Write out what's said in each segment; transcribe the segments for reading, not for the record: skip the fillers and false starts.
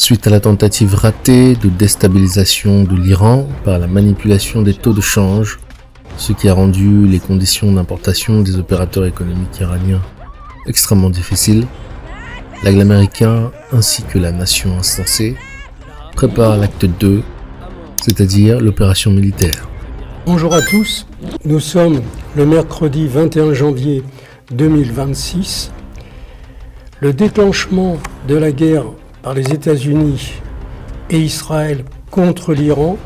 Suite à la tentative ratée de déstabilisation de l'Iran par la manipulation des taux de change, ce qui a rendu les conditions d'importation des opérateurs économiques iraniens extrêmement difficiles, l'aigle américain ainsi que la nation instancée préparent l'acte 2, c'est-à-dire l'opération militaire. Bonjour à tous, nous sommes le mercredi 21 janvier 2026. Le déclenchement de la guerre par les États-Unis et Israël contre l'Iran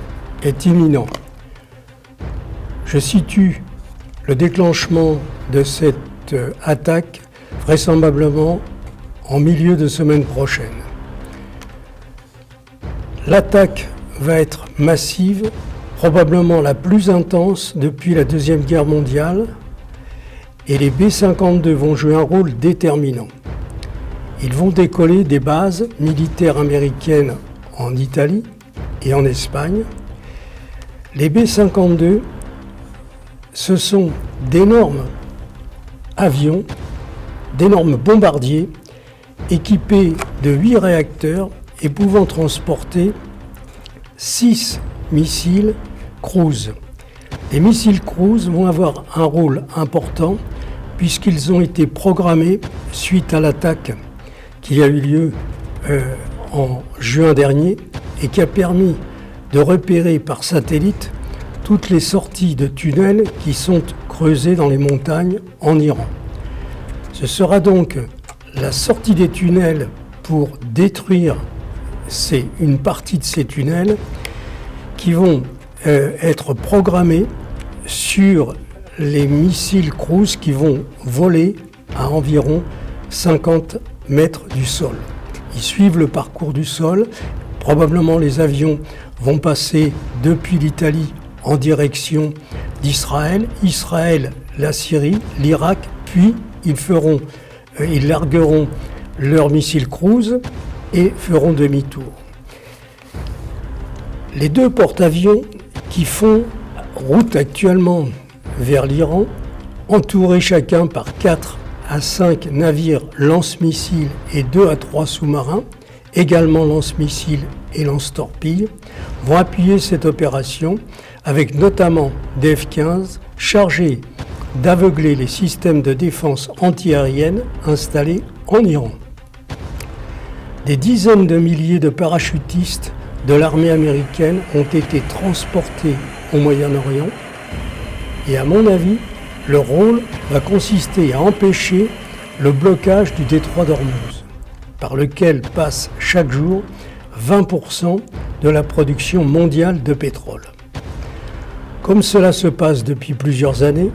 est imminent. Je situe le déclenchement de cette attaque vraisemblablement en milieu de semaine prochaine. L'attaque va être massive, probablement la plus intense depuis la Deuxième Guerre mondiale, et les B-52 vont jouer un rôle déterminant. Ils vont décoller des bases militaires américaines en Italie et en Espagne. Les B-52, ce sont d'énormes avions, d'énormes bombardiers équipés de 8 réacteurs et pouvant transporter 6 missiles cruise. Les missiles cruise vont avoir un rôle important puisqu'ils ont été programmés suite à l'attaque qui a eu lieu en juin dernier et qui a permis de repérer par satellite toutes les sorties de tunnels qui sont creusés dans les montagnes en Iran. Ce sera donc la sortie des tunnels pour détruire une partie de ces tunnels qui vont être programmés sur les missiles cruise qui vont voler à environ 50 mètres du sol. Ils suivent le parcours du sol. Probablement les avions vont passer depuis l'Italie en direction d'Israël, la Syrie, l'Irak, puis ils largueront leurs missiles cruise et feront demi-tour. Les deux porte-avions qui font route actuellement vers l'Iran, entourés chacun par 4 à 5 navires lance-missiles et 2 à 3 sous-marins, également lance-missiles et lance-torpilles, vont appuyer cette opération avec notamment des F-15 chargés d'aveugler les systèmes de défense antiaérienne installés en Iran. Des dizaines de milliers de parachutistes de l'armée américaine ont été transportés au Moyen-Orient et à mon avis, leur rôle va consister à empêcher le blocage du détroit d'Ormuz, par lequel passe chaque jour 20% de la production mondiale de pétrole. Comme cela se passe depuis plusieurs années,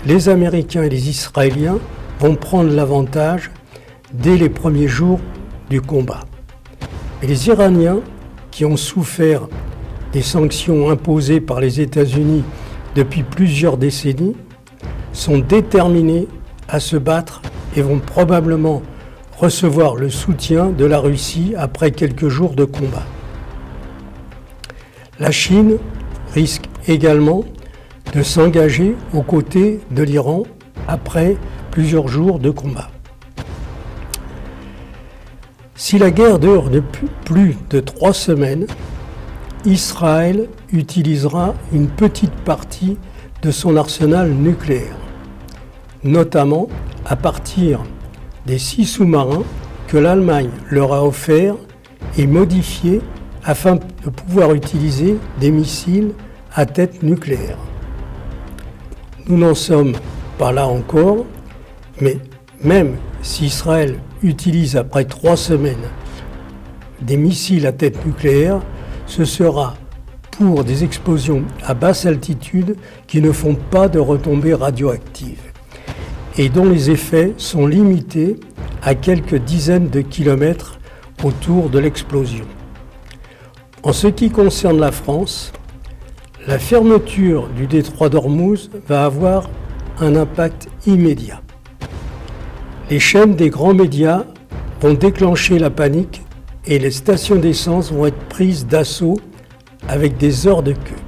les Américains et les Israéliens vont prendre l'avantage dès les premiers jours du combat. Et les Iraniens, qui ont souffert des sanctions imposées par les États-Unis depuis plusieurs décennies, sont déterminés à se battre et vont probablement recevoir le soutien de la Russie après quelques jours de combat. La Chine risque également de s'engager aux côtés de l'Iran après plusieurs jours de combat. Si la guerre dure depuis plus de 3 semaines, Israël utilisera une petite partie de son arsenal nucléaire, notamment à partir des 6 sous-marins que l'Allemagne leur a offerts et modifiés afin de pouvoir utiliser des missiles à tête nucléaire. Nous n'en sommes pas là encore, mais même si Israël utilise après 3 semaines des missiles à tête nucléaire, ce sera pour des explosions à basse altitude qui ne font pas de retombées radioactives et dont les effets sont limités à quelques dizaines de kilomètres autour de l'explosion. En ce qui concerne la France, la fermeture du détroit d'Ormuz va avoir un impact immédiat. Les chaînes des grands médias vont déclencher la panique et les stations d'essence vont être prises d'assaut avec des heures de queue.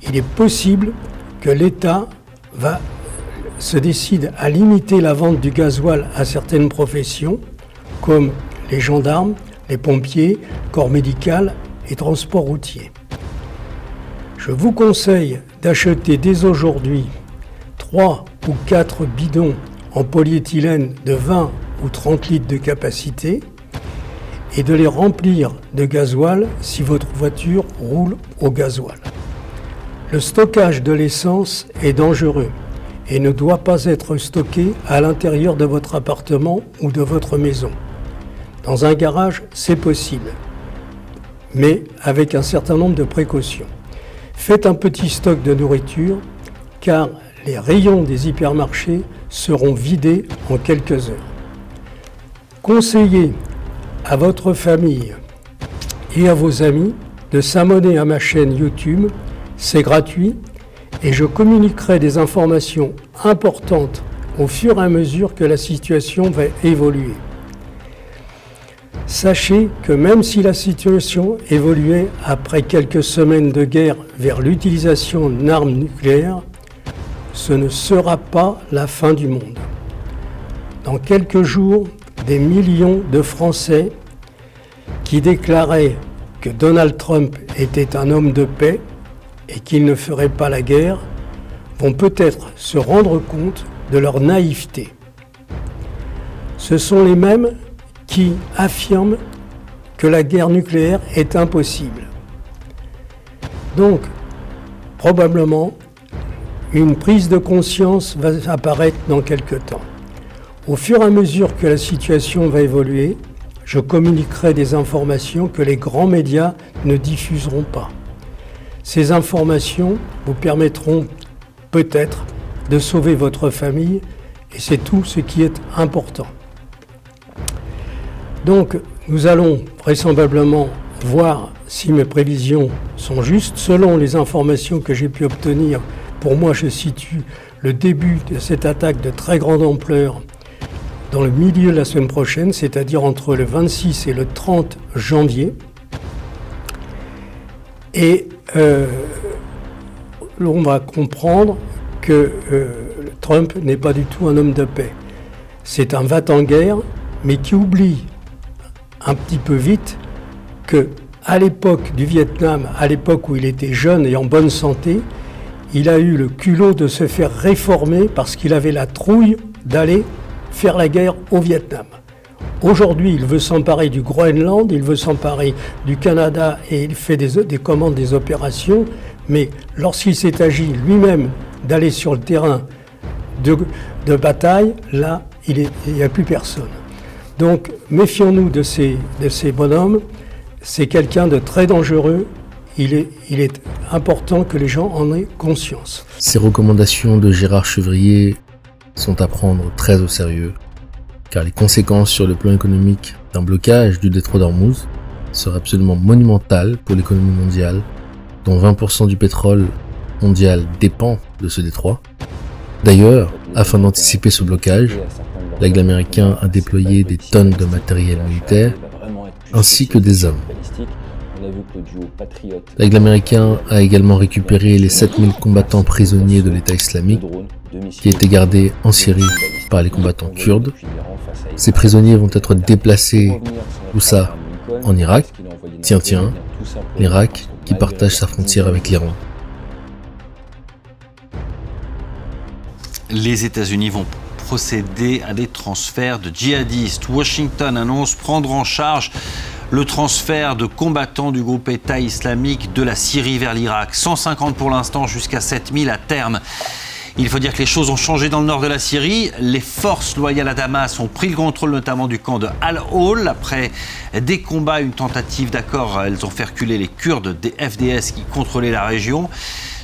Il est possible que l'État se décide à limiter la vente du gasoil à certaines professions, comme les gendarmes, les pompiers, corps médical et transport routier. Je vous conseille d'acheter dès aujourd'hui 3 ou 4 bidons en polyéthylène de 20 ou 30 litres de capacité et de les remplir de gasoil si votre voiture roule au gasoil. Le stockage de l'essence est dangereux et ne doit pas être stocké à l'intérieur de votre appartement ou de votre maison. Dans un garage, c'est possible, mais avec un certain nombre de précautions. Faites un petit stock de nourriture, car les rayons des hypermarchés seront vidés en quelques heures. Conseillez à votre famille et à vos amis de s'abonner à ma chaîne YouTube, c'est gratuit, et je communiquerai des informations importantes au fur et à mesure que la situation va évoluer. Sachez que même si la situation évoluait après quelques semaines de guerre vers l'utilisation d'armes nucléaires, ce ne sera pas la fin du monde. Dans quelques jours, des millions de Français qui déclaraient que Donald Trump était un homme de paix et qu'il ne ferait pas la guerre, vont peut-être se rendre compte de leur naïveté. Ce sont les mêmes qui affirment que la guerre nucléaire est impossible. Donc, probablement, une prise de conscience va apparaître dans quelque temps. Au fur et à mesure que la situation va évoluer, je communiquerai des informations que les grands médias ne diffuseront pas. Ces informations vous permettront peut-être de sauver votre famille, et c'est tout ce qui est important. Donc, nous allons vraisemblablement voir si mes prévisions sont justes. Selon les informations que j'ai pu obtenir, pour moi, je situe le début de cette attaque de très grande ampleur dans le milieu de la semaine prochaine, c'est-à-dire entre le 26 et le 30 janvier. Et on va comprendre que Trump n'est pas du tout un homme de paix. C'est un va-t-en-guerre, mais qui oublie un petit peu vite que à l'époque du Vietnam, à l'époque où il était jeune et en bonne santé, il a eu le culot de se faire réformer parce qu'il avait la trouille d'aller faire la guerre au Vietnam. Aujourd'hui, il veut s'emparer du Groenland, il veut s'emparer du Canada et il fait des commandes, des opérations, mais lorsqu'il s'est agi lui-même d'aller sur le terrain de bataille, là, il n'y a plus personne. Donc, méfions-nous de ces bonhommes. C'est quelqu'un de très dangereux. Il est important que les gens en aient conscience. Ces recommandations de Gérard Chevrier sont à prendre très au sérieux, car les conséquences sur le plan économique d'un blocage du détroit d'Ormuz seraient absolument monumentales pour l'économie mondiale, dont 20% du pétrole mondial dépend de ce détroit. D'ailleurs, afin d'anticiper ce blocage, l'aigle américain a déployé des tonnes de matériel militaire, ainsi que des hommes. L'aigle américain a également récupéré les 7000 combattants prisonniers de l'État islamique, qui étaient gardés en Syrie par les combattants kurdes. Ces prisonniers vont être déplacés, où ça ? En Irak. Tiens, l'Irak qui partage sa frontière avec l'Iran. Les États-Unis vont procéder à des transferts de djihadistes. Washington annonce prendre en charge le transfert de combattants du groupe État islamique de la Syrie vers l'Irak. 150 pour l'instant, jusqu'à 7000 à terme. Il faut dire que les choses ont changé dans le nord de la Syrie. Les forces loyales à Damas ont pris le contrôle notamment du camp de Al-Hol. Après des combats, une tentative d'accord, elles ont fait reculer les Kurdes des FDS qui contrôlaient la région.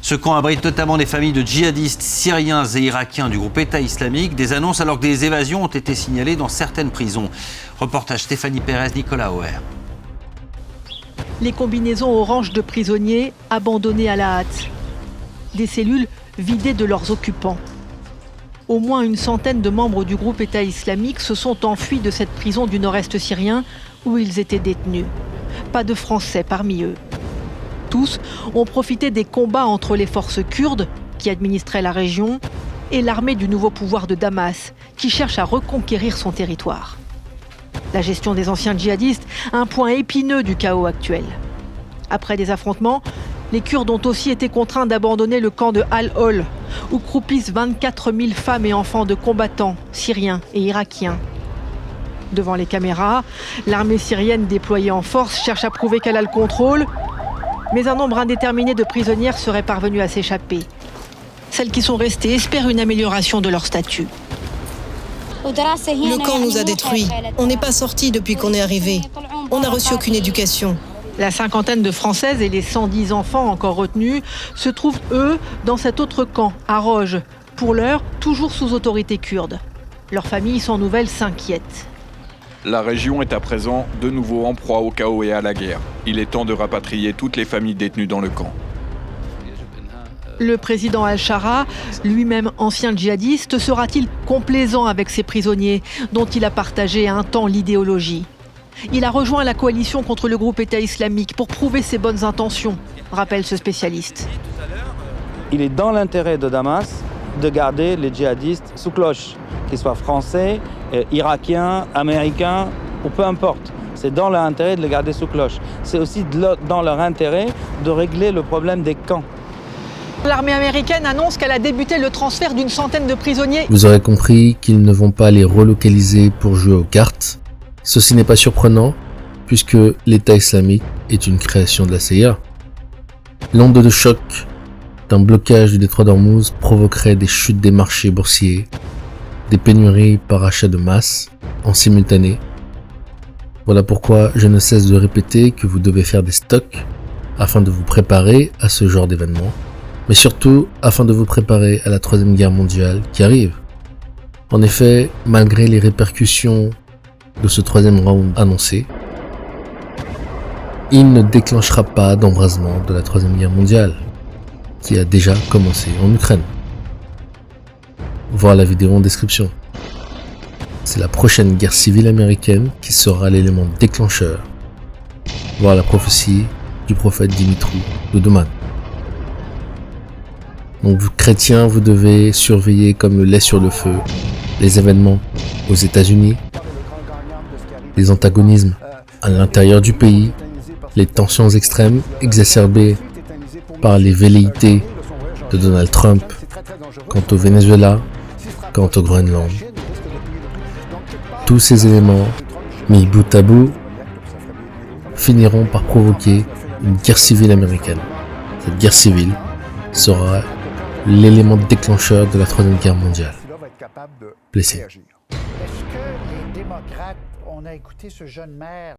Ce camp abrite notamment des familles de djihadistes syriens et irakiens du groupe État islamique. Des annonces alors que des évasions ont été signalées dans certaines prisons. Reportage Stéphanie Pérez, Nicolas Auer. Les combinaisons oranges de prisonniers abandonnés à la hâte. Des cellules vidées de leurs occupants. Au moins une centaine de membres du groupe État islamique se sont enfuis de cette prison du nord-est syrien où ils étaient détenus. Pas de Français parmi eux. Tous ont profité des combats entre les forces kurdes, qui administraient la région, et l'armée du nouveau pouvoir de Damas, qui cherche à reconquérir son territoire. La gestion des anciens djihadistes, un point épineux du chaos actuel. Après des affrontements, les Kurdes ont aussi été contraints d'abandonner le camp de Al-Hol, où croupissent 24 000 femmes et enfants de combattants syriens et irakiens. Devant les caméras, l'armée syrienne déployée en force cherche à prouver qu'elle a le contrôle, mais un nombre indéterminé de prisonnières seraient parvenues à s'échapper. Celles qui sont restées espèrent une amélioration de leur statut. Le camp nous a détruits. On n'est pas sortis depuis qu'on est arrivé. On n'a reçu aucune éducation. La cinquantaine de Françaises et les 110 enfants encore retenus se trouvent, eux, dans cet autre camp, à Roj. Pour l'heure, toujours sous autorité kurde. Leurs familles sans nouvelles s'inquiètent. La région est à présent de nouveau en proie au chaos et à la guerre. Il est temps de rapatrier toutes les familles détenues dans le camp. Le président Al-Shara, lui-même ancien djihadiste, sera-t-il complaisant avec ses prisonniers, dont il a partagé un temps l'idéologie ? Il a rejoint la coalition contre le groupe État islamique pour prouver ses bonnes intentions, rappelle ce spécialiste. Il est dans l'intérêt de Damas de garder les djihadistes sous cloche, qu'ils soient français, irakiens, américains ou peu importe. C'est dans leur intérêt de les garder sous cloche. C'est aussi dans leur intérêt de régler le problème des camps. L'armée américaine annonce qu'elle a débuté le transfert d'une centaine de prisonniers. Vous aurez compris qu'ils ne vont pas les relocaliser pour jouer aux cartes. Ceci n'est pas surprenant, puisque l'État islamique est une création de la CIA. L'onde de choc d'un blocage du détroit d'Ormuz provoquerait des chutes des marchés boursiers, des pénuries par achat de masse, en simultané. Voilà pourquoi je ne cesse de répéter que vous devez faire des stocks afin de vous préparer à ce genre d'événement, mais surtout afin de vous préparer à la Troisième Guerre mondiale qui arrive. En effet, malgré les répercussions de ce troisième round annoncé, il ne déclenchera pas d'embrasement de la Troisième Guerre mondiale, qui a déjà commencé en Ukraine. Voir la vidéo en description. C'est la prochaine guerre civile américaine qui sera l'élément déclencheur. Voir la prophétie du prophète Dimitri Duduman. Donc vous chrétiens, vous devez surveiller comme le lait sur le feu les événements aux États-Unis, les antagonismes à l'intérieur du pays, les tensions extrêmes exacerbées par les velléités de Donald Trump quant au Venezuela, quant au Groenland. Tous ces éléments, mis bout à bout, finiront par provoquer une guerre civile américaine. Cette guerre civile sera l'élément déclencheur de la Troisième Guerre mondiale. Blessé. Est-ce que les démocrates, on a écouté ce jeune maire